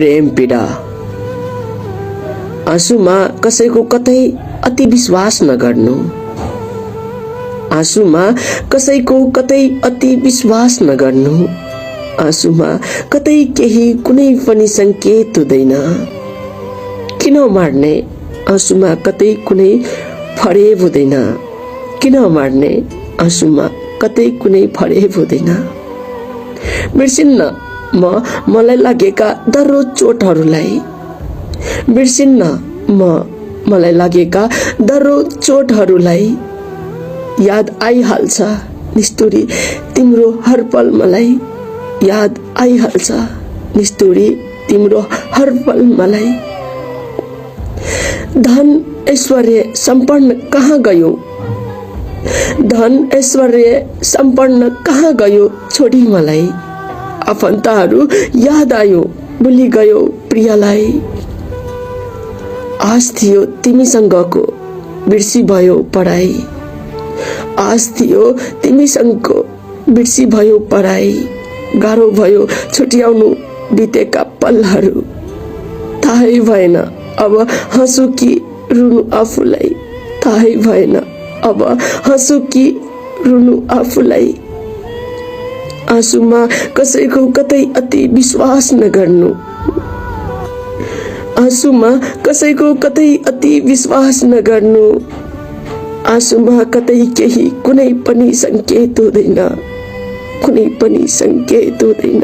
प्रेम पीडा। आँसुमा कसैको कतै अति विश्वास नगर्नु। आँसुमा कसैको कतै अति विश्वास नगर्नु। आँसुमा कतै केही कुनै पनि संकेत हुँदैन। किन मार्ने आँसुमा कतै कुनै फरेब हुँदैन। किन मार्ने आँसुमा कतै कुनै फरेब हुँदैन। बिर्सिन्न मलाई लागेका दर्रो चोटहरूलाई। बिर्सिन्न मलाई लागेका दर्रो चोटहरूलाई। याद आइहाल्छ निष्ठुरी तिम्रो हर पल मलाई। याद आइहाल्छ निष्ठुरी तिम्रो हर पल मलाई। धन ऐश्वर्य सम्पन्न कहाँ गयो। धन ऐश्वर्य सम्पन्न कहाँ गयो छोडी मलाई। आफन्तहरू याद आयो भुलि गयो प्रियलाई। आश थियो तिमीसँगको बिर्सी भयो पढाइ। आश थियो तिमीसँगको बिर्सी भयो पढाइ। गाह्रो भयो छुट्याउनु बितेका पलहरू। थाहै भएन अब हाँसु कि रुनु आफूलाई। थाहै भएन अब हाँसु कि रुनु आफूलाई। आँसुमा कसैको कतै अति विश्वास नगर्नु। आँसुमा कसैको कतै अति विश्वास नगर्नु। आँसुमा कतै केही कुनै पनि संकेत हुँदैन। कुनै पनि संकेत हुँदैन।